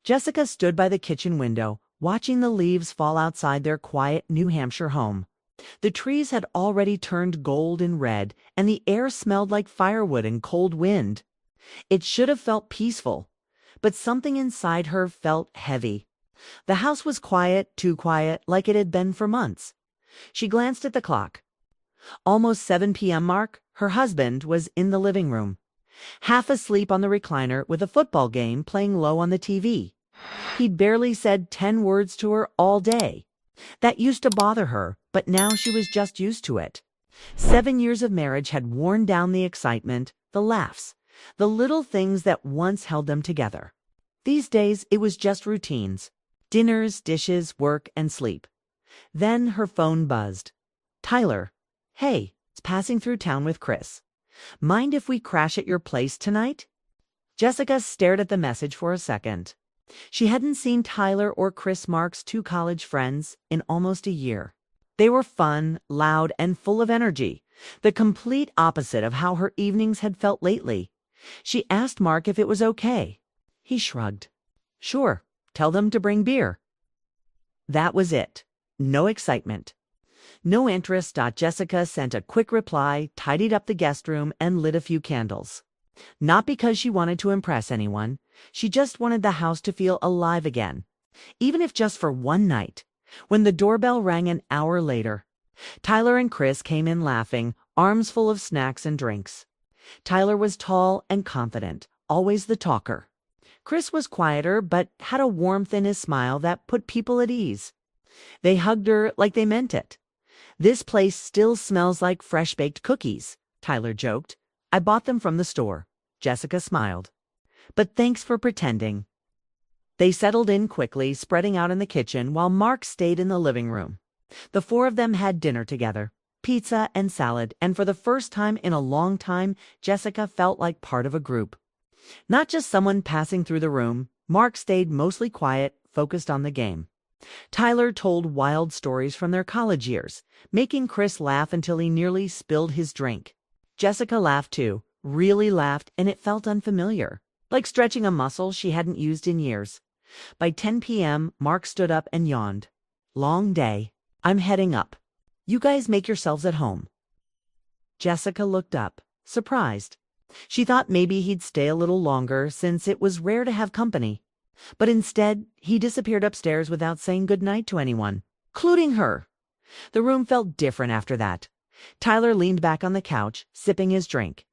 Jessica stood by the kitchen window, watching the leaves fall outside their quiet New Hampshire home. The trees had already turned gold and red, and the air smelled like firewood and cold wind. It should have felt peaceful, but something inside her felt heavy. The house was quiet, too quiet, like it had been for months. She glanced at the clock. Almost 7 p.m. mark, her husband was in the living room, half asleep on the recliner with a football game playing low on the TV. He'd barely said 10 words to her all day. That used to bother her, but now she was just used to it. 7 years of marriage had worn down the excitement, the laughs, the little things that once held them together. These days, it was just routines. Dinners, dishes, work, and sleep. Then her phone buzzed. Tyler. Hey, it's passing through town with Chris. Mind if we crash at your place tonight? Jessica stared at the message for a second. She hadn't seen Tyler or Chris, Mark's two college friends, in almost a year. They were fun, loud, and full of energy, the complete opposite of how her evenings had felt lately. She asked Mark if it was okay. He shrugged. Sure, tell them to bring beer. That was it. No excitement. No interest. Jessica sent a quick reply, tidied up the guest room, and lit a few candles. Not because she wanted to impress anyone. She just wanted the house to feel alive again, even if just for one night. When the doorbell rang an hour later, Tyler and Chris came in laughing, arms full of snacks and drinks. Tyler was tall and confident, always the talker. Chris was quieter, but had a warmth in his smile that put people at ease. They hugged her like they meant it. This place still smells like fresh-baked cookies, Tyler joked. I bought them from the store. Jessica smiled. But thanks for pretending. They settled in quickly, spreading out in the kitchen while Mark stayed in the living room. The four of them had dinner together, pizza and salad, and for the first time in a long time, Jessica felt like part of a group. Not just someone passing through the room. Mark stayed mostly quiet, focused on the game. Tyler told wild stories from their college years, making Chris laugh until he nearly spilled his drink. Jessica laughed too, really laughed, and it felt unfamiliar, like stretching a muscle she hadn't used in years. By 10 p.m., Mark stood up and yawned. Long day. I'm heading up. You guys make yourselves at home. Jessica looked up, surprised. She thought maybe he'd stay a little longer since it was rare to have company. But instead, he disappeared upstairs without saying goodnight to anyone, including her. The room felt different after that. Tyler leaned back on the couch, sipping his drink.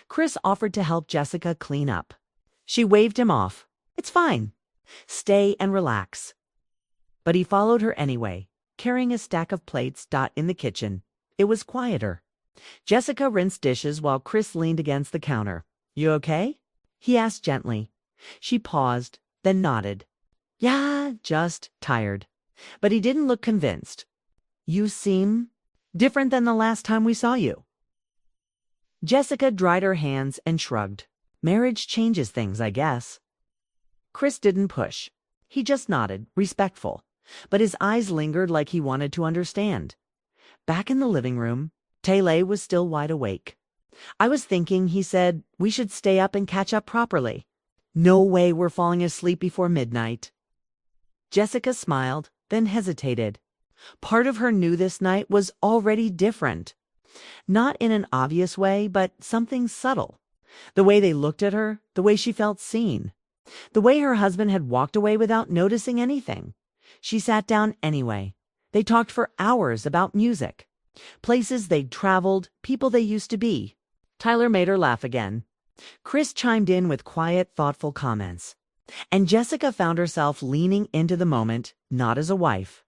Chris offered to help Jessica clean up. She waved him off. It's fine. Stay and relax. But he followed her anyway, carrying a stack of plates. In the kitchen. It was quieter. Jessica rinsed dishes while Chris leaned against the counter. You okay? He asked gently. She paused, then nodded. Yeah, just tired. But he didn't look convinced. You seem different than the last time we saw you. Jessica dried her hands and shrugged. Marriage changes things, I guess. Chris didn't push. He just nodded, respectful, but his eyes lingered like he wanted to understand. Back in the living room, Taylor was still wide awake. I was thinking, he said, we should stay up and catch up properly. No way we're falling asleep before midnight. Jessica smiled, then hesitated. Part of her knew this night was already different. Not in an obvious way, but something subtle. The way they looked at her, the way she felt seen. The way her husband had walked away without noticing anything. She sat down anyway. They talked for hours about music. Places they'd traveled, people they used to be. Tyler made her laugh again. Chris chimed in with quiet, thoughtful comments. And Jessica found herself leaning into the moment, not as a wife.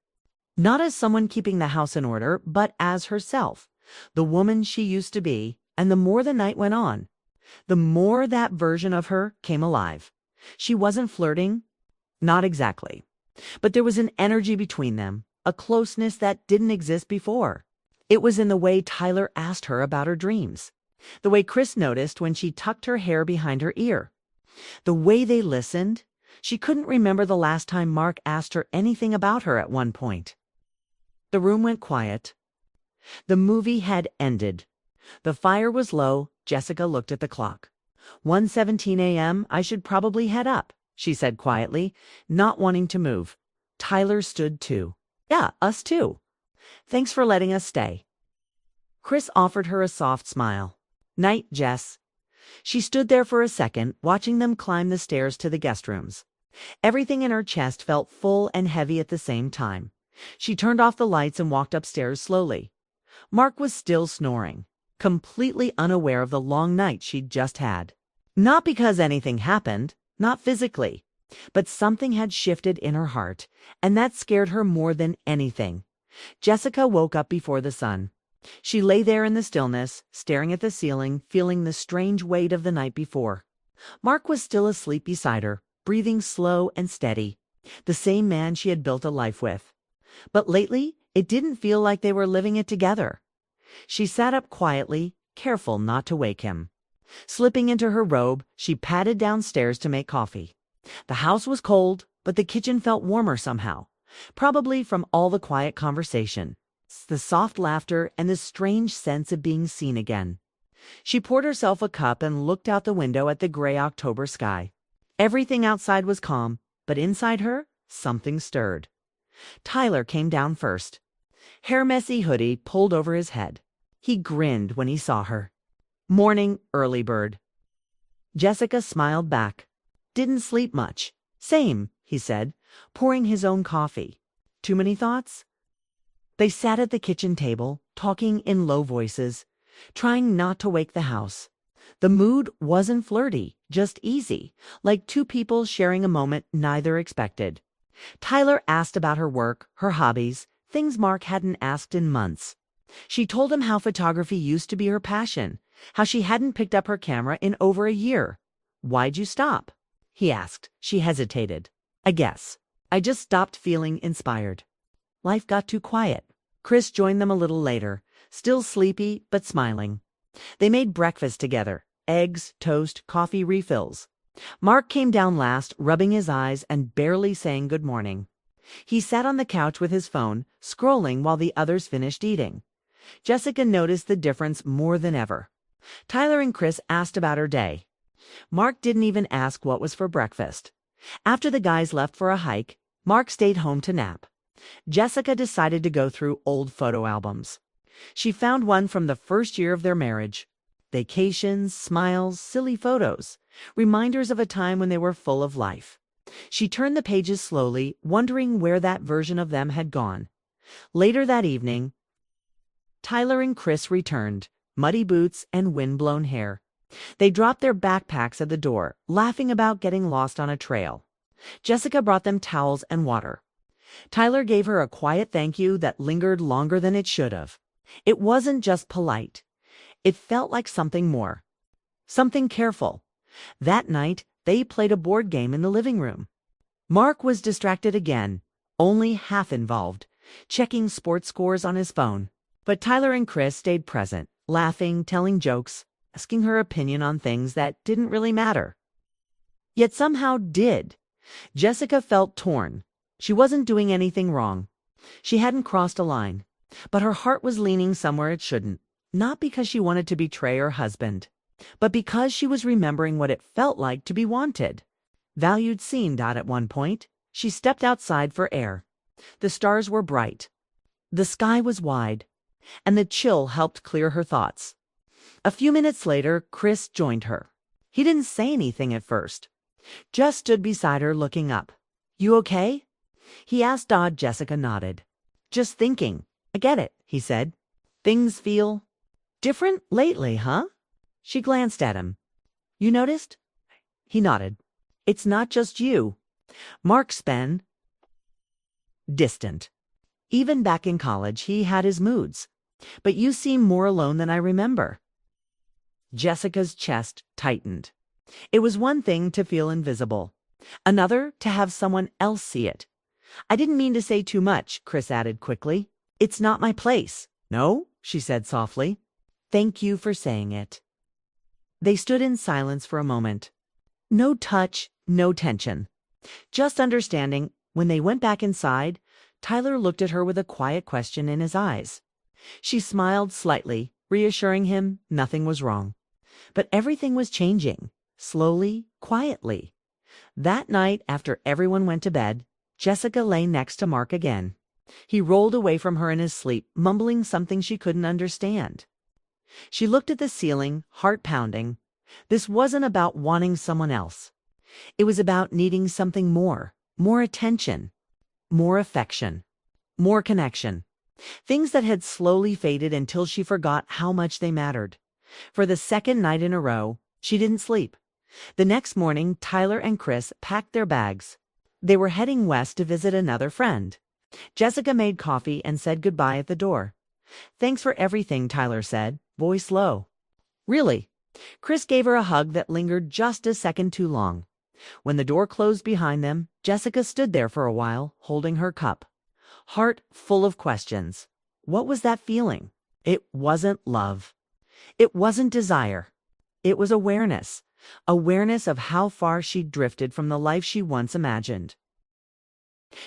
Not as someone keeping the house in order, but as herself. The woman she used to be, and the more the night went on, the more that version of her came alive. She wasn't flirting. Not exactly. But there was an energy between them, a closeness that didn't exist before. It was in the way Tyler asked her about her dreams. The way Chris noticed when she tucked her hair behind her ear. The way they listened. She couldn't remember the last time Mark asked her anything about her at one point. The room went quiet. The movie had ended. The fire was low. Jessica looked at the clock. 1:17 a.m. I should probably head up. she said quietly, not wanting to move. Tyler stood too. Yeah, us too. Thanks for letting us stay. Chris offered her a soft smile. Night, Jess. She stood there for a second, watching them climb the stairs to the guest rooms. Everything in her chest felt full and heavy at the same time. She turned off the lights and walked upstairs slowly. Mark was still snoring, completely unaware of the long night she'd just had. Not because anything happened, not physically, but something had shifted in her heart, and that scared her more than anything. Jessica woke up before the sun. She lay there in the stillness, staring at the ceiling, feeling the strange weight of the night before. Mark was still asleep beside her, breathing slow and steady, the same man she had built a life with. But lately, it didn't feel like they were living it together. She sat up quietly, careful not to wake him. Slipping into her robe, she padded downstairs to make coffee. The house was cold, but the kitchen felt warmer somehow, probably from all the quiet conversation, the soft laughter, and the strange sense of being seen again. She poured herself a cup and looked out the window at the gray October sky. Everything outside was calm, but inside her, something stirred. Tyler came down first. Hair messy hoodie pulled over his head. He grinned when he saw her. Morning, early bird. Jessica smiled back. Didn't sleep much. Same, he said, pouring his own coffee. Too many thoughts? They sat at the kitchen table, talking in low voices, trying not to wake the house. The mood wasn't flirty, just easy, like two people sharing a moment neither expected. Tyler asked about her work, her hobbies, things Mark hadn't asked in months. She told him how photography used to be her passion, how she hadn't picked up her camera in over a year. Why'd you stop? He asked. She hesitated. I guess. I just stopped feeling inspired. Life got too quiet. Chris joined them a little later, still sleepy but smiling. They made breakfast together, eggs, toast, coffee refills. Mark came down last, rubbing his eyes and barely saying good morning. He sat on the couch with his phone, scrolling while the others finished eating. Jessica noticed the difference more than ever. Tyler and Chris asked about her day. Mark didn't even ask what was for breakfast. After the guys left for a hike, Mark stayed home to nap. Jessica decided to go through old photo albums. She found one from the first year of their marriage. Vacations, smiles, silly photos, reminders of a time when they were full of life. She turned the pages slowly, wondering where that version of them had gone. Later that evening, Tyler and Chris returned, muddy boots and wind-blown hair. They dropped their backpacks at the door, laughing about getting lost on a trail. Jessica brought them towels and water. Tyler gave her a quiet thank you that lingered longer than it should have. It wasn't just polite. It felt like something more. Something careful. That night, they played a board game in the living room. Mark was distracted again, only half involved, checking sports scores on his phone. But Tyler and Chris stayed present, laughing, telling jokes, asking her opinion on things that didn't really matter. Yet somehow did. Jessica felt torn. She wasn't doing anything wrong. She hadn't crossed a line. But her heart was leaning somewhere it shouldn't. Not because she wanted to betray her husband, but because she was remembering what it felt like to be wanted. Valued, seen. At one point, she stepped outside for air. The stars were bright. The sky was wide, and the chill helped clear her thoughts. A few minutes later, Chris joined her. He didn't say anything at first, just stood beside her looking up. You okay? He asked. Jessica nodded. Just thinking. I get it, he said. Things feel different lately, huh? She glanced at him. You noticed? He nodded. It's not just you. Mark's been distant. Even back in college, he had his moods. But you seem more alone than I remember. Jessica's chest tightened. It was one thing to feel invisible. Another to have someone else see it. I didn't mean to say too much, Chris added quickly. It's not my place. No, she said softly. Thank you for saying it. They stood in silence for a moment. No touch, no tension. Just understanding. When they went back inside, Tyler looked at her with a quiet question in his eyes. She smiled slightly, reassuring him nothing was wrong. But everything was changing, slowly, quietly. That night, after everyone went to bed, Jessica lay next to Mark again. He rolled away from her in his sleep, mumbling something she couldn't understand. She looked at the ceiling, heart pounding. This wasn't about wanting someone else. It was about needing something more attention, more affection, more connection. Things that had slowly faded until she forgot how much they mattered. For the second night in a row, she didn't sleep. The next morning, Tyler and Chris packed their bags. They were heading west to visit another friend. Jessica made coffee and said goodbye at the door. "Thanks for everything," Tyler said, voice low. "Really?" Chris gave her a hug that lingered just a second too long. When the door closed behind them, Jessica stood there for a while, holding her cup. Heart full of questions. What was that feeling? It wasn't love. It wasn't desire. It was awareness. Awareness of how far she'd drifted from the life she once imagined.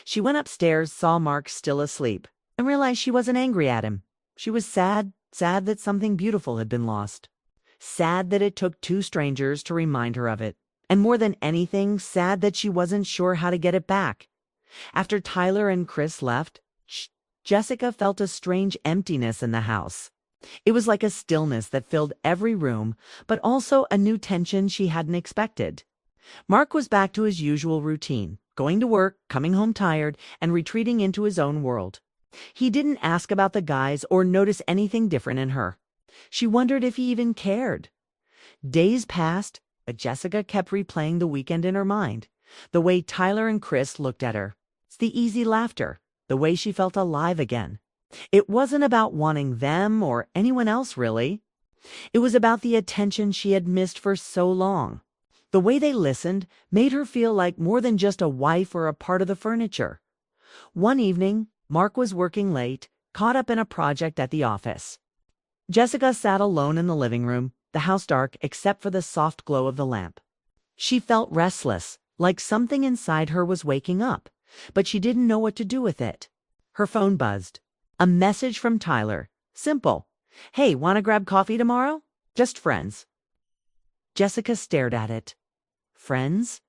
She went upstairs, saw Mark still asleep, and realized she wasn't angry at him. She was sad that something beautiful had been lost. Sad that it took two strangers to remind her of it. And more than anything, sad that she wasn't sure how to get it back. After Tyler and Chris left, Jessica felt a strange emptiness in the house. It was like a stillness that filled every room, but also a new tension she hadn't expected. Mark was back to his usual routine, going to work, coming home tired, and retreating into his own world. He didn't ask about the guys or notice anything different in her. She wondered if he even cared. Days passed, but Jessica kept replaying the weekend in her mind. The way Tyler and Chris looked at her. The easy laughter. The way she felt alive again. It wasn't about wanting them or anyone else, really. It was about the attention she had missed for so long. The way they listened made her feel like more than just a wife or a part of the furniture. One evening, Mark was working late, caught up in a project at the office. Jessica sat alone in the living room, the house dark except for the soft glow of the lamp. She felt restless, like something inside her was waking up, but she didn't know what to do with it. Her phone buzzed. A message from Tyler. Simple. "Hey, wanna grab coffee tomorrow? Just friends." Jessica stared at it. Friends?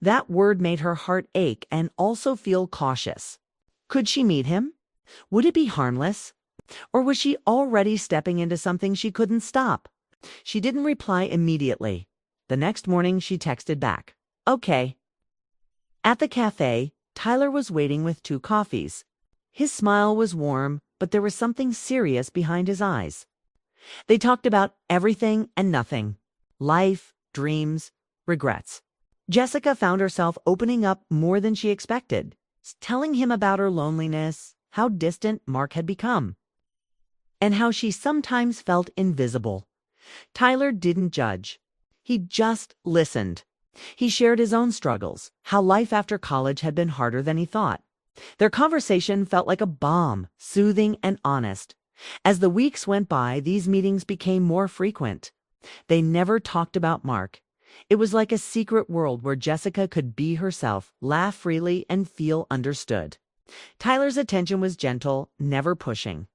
That word made her heart ache and also feel cautious. Could she meet him? Would it be harmless? Or was she already stepping into something she couldn't stop? She didn't reply immediately. The next morning she texted back. "Okay." At the cafe, Tyler was waiting with 2 coffees. His smile was warm, but there was something serious behind his eyes. They talked about everything and nothing. Life, dreams, regrets. Jessica found herself opening up more than she expected, telling him about her loneliness, how distant Mark had become, and how she sometimes felt invisible. Tyler didn't judge. He just listened. He shared his own struggles, how life after college had been harder than he thought. Their conversation felt like a balm, soothing and honest. As the weeks went by, these meetings became more frequent. They never talked about Mark. It was like a secret world where Jessica could be herself, laugh freely, and feel understood. Tyler's attention was gentle, never pushing.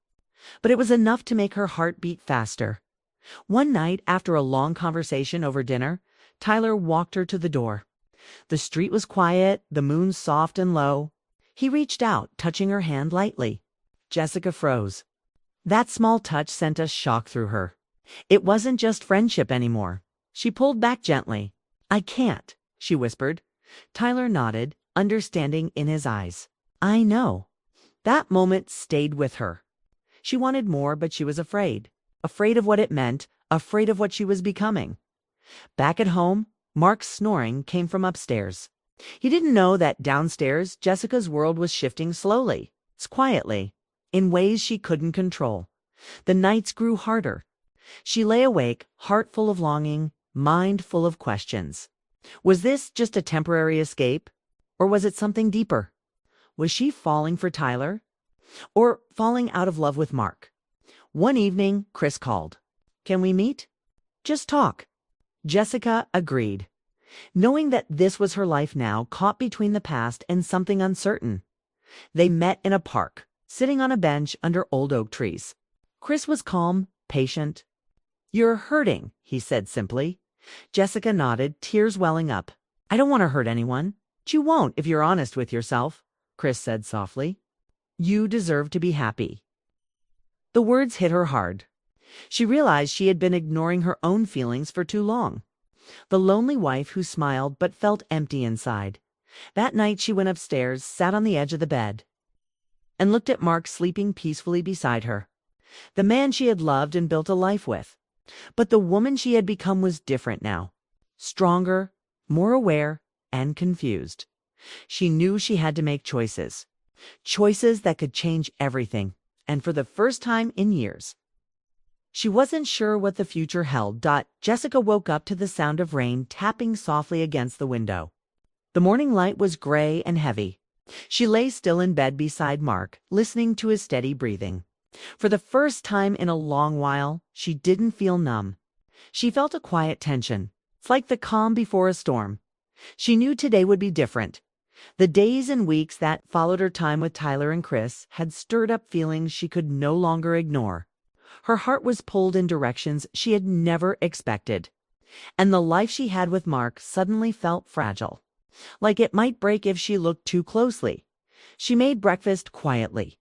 But it was enough to make her heart beat faster. One night, after a long conversation over dinner, Tyler walked her to the door. The street was quiet, the moon soft and low. He reached out, touching her hand lightly. Jessica froze. That small touch sent a shock through her. It wasn't just friendship anymore. She pulled back gently. "I can't," she whispered. Tyler nodded, understanding in his eyes. "I know." That moment stayed with her. She wanted more, but she was afraid. Afraid of what it meant, afraid of what she was becoming. Back at home, Mark's snoring came from upstairs. He didn't know that downstairs, Jessica's world was shifting slowly, quietly, in ways she couldn't control. The nights grew harder. She lay awake, heart full of longing, mind full of questions. Was this just a temporary escape? Or was it something deeper? Was she falling for Tyler? Or falling out of love with Mark? One evening, Chris called. "Can we meet? Just talk." Jessica agreed, knowing that this was her life now, caught between the past and something uncertain. They met in a park, sitting on a bench under old oak trees. Chris was calm, patient. "You're hurting," he said simply. Jessica nodded, tears welling up. I don't want to hurt anyone. But you won't if you're honest with yourself, Chris said softly. You deserve to be happy. The words hit her hard. She realized she had been ignoring her own feelings for too long. The lonely wife who smiled but felt empty inside. That night she went upstairs, sat on the edge of the bed, and looked at Mark sleeping peacefully beside her. The man she had loved and built a life with. But the woman she had become was different now. Stronger, more aware, and confused. She knew she had to make choices. Choices that could change everything, and for the first time in years. She wasn't sure what the future held. Jessica woke up to the sound of rain tapping softly against the window. The morning light was gray and heavy. She lay still in bed beside Mark, listening to his steady breathing. For the first time in a long while, she didn't feel numb. She felt a quiet tension. It's like the calm before a storm. She knew today would be different. The days and weeks that followed her time with Tyler and Chris had stirred up feelings she could no longer ignore. Her heart was pulled in directions she had never expected. And the life she had with Mark suddenly felt fragile, like it might break if she looked too closely. She made breakfast quietly,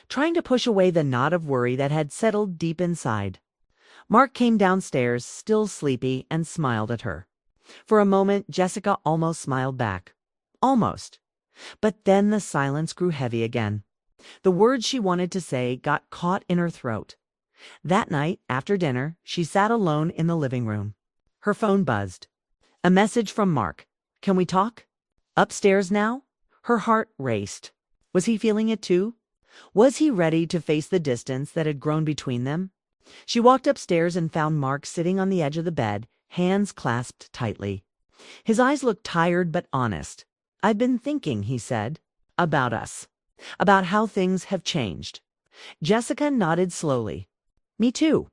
trying to push away the knot of worry that had settled deep inside. Mark came downstairs, still sleepy, and smiled at her. For a moment, Jessica almost smiled back. Almost. But then the silence grew heavy again. The words she wanted to say got caught in her throat. That night, after dinner, she sat alone in the living room. Her phone buzzed. A message from Mark. Can we talk? Upstairs now? Her heart raced. Was he feeling it too? Was he ready to face the distance that had grown between them? She walked upstairs and found Mark sitting on the edge of the bed, hands clasped tightly. His eyes looked tired but honest. I've been thinking, he said, about us, about how things have changed. Jessica nodded slowly. Me too.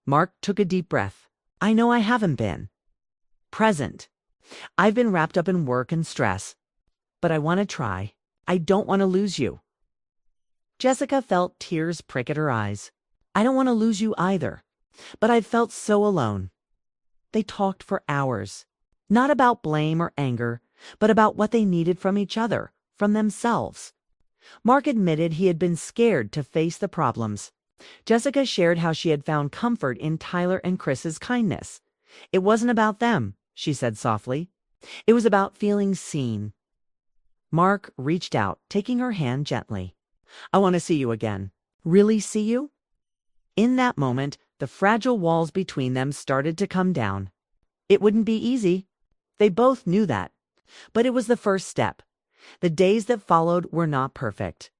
Mark took a deep breath. I know I haven't been present. I've been wrapped up in work and stress. But I want to try. I don't want to lose you. Jessica felt tears prick at her eyes. I don't want to lose you either. But I've felt so alone. They talked for hours. Not about blame or anger, but about what they needed from each other, from themselves. Mark admitted he had been scared to face the problems. Jessica shared how she had found comfort in Tyler and Chris's kindness. It wasn't about them, she said softly. It was about feeling seen. Mark reached out, taking her hand gently. I want to see you again. Really see you? In that moment, the fragile walls between them started to come down. It wouldn't be easy. They both knew that. But it was the first step. The days that followed were not perfect.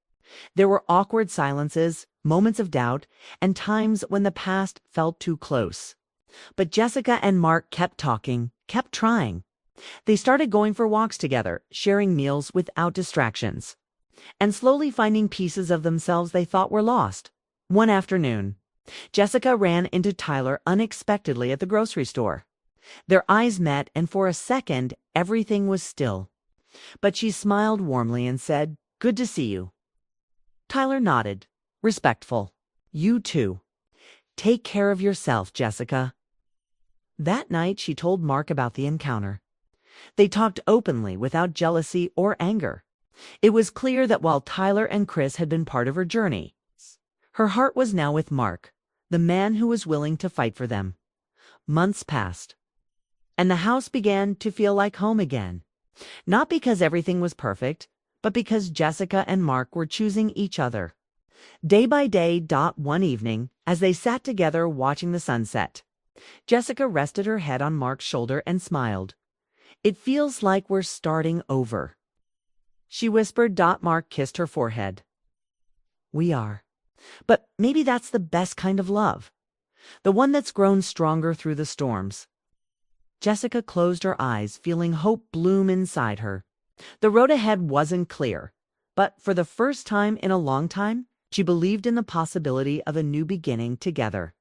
There were awkward silences, moments of doubt, and times when the past felt too close. But Jessica and Mark kept talking, kept trying. They started going for walks together, sharing meals without distractions, and slowly finding pieces of themselves they thought were lost. One afternoon, Jessica ran into Tyler unexpectedly at the grocery store. Their eyes met, and for a second, everything was still. But she smiled warmly and said, Good to see you. Tyler nodded, respectful. You too. Take care of yourself, Jessica. That night, she told Mark about the encounter. They talked openly, without jealousy or anger. It was clear that while Tyler and Chris had been part of her journey, her heart was now with Mark, the man who was willing to fight for them. Months passed, and the house began to feel like home again. Not because everything was perfect, but because Jessica and Mark were choosing each other. Day by day. One evening, as they sat together watching the sunset, Jessica rested her head on Mark's shoulder and smiled. It feels like we're starting over, she whispered. Mark kissed her forehead. We are. But maybe that's the best kind of love. The one that's grown stronger through the storms. Jessica closed her eyes, feeling hope bloom inside her. The road ahead wasn't clear, but for the first time in a long time, she believed in the possibility of a new beginning together.